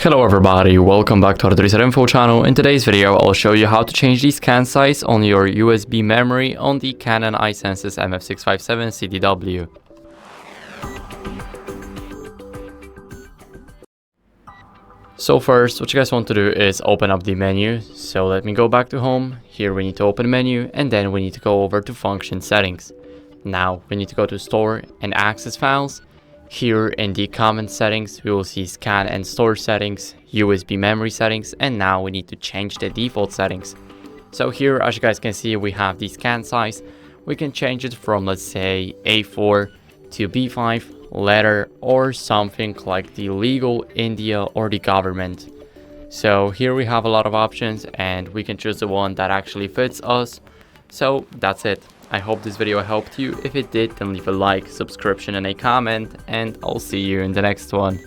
Hello everybody, welcome back to our Reset Info channel. In today's video, I'll show you how to change the scan size on your USB memory on the CANON i-SENSYS MF657Cdw. So first, what you guys want to do is open up the menu. So let me go back to home. Here we need to open menu and then we need to go over to function settings. Now we need to go to store and access files. Here in the common settings, we will see scan and store settings, USB memory settings, and now we need to change the default settings. So here, as you guys can see, we have the scan size. We can change it from, let's say, A4 to B5, letter, or something like the legal India or the government. So here we have a lot of options and we can choose the one that actually fits us. So that's it. I hope this video helped you. If it did, then leave a like, subscription, and a comment, and I'll see you in the next one.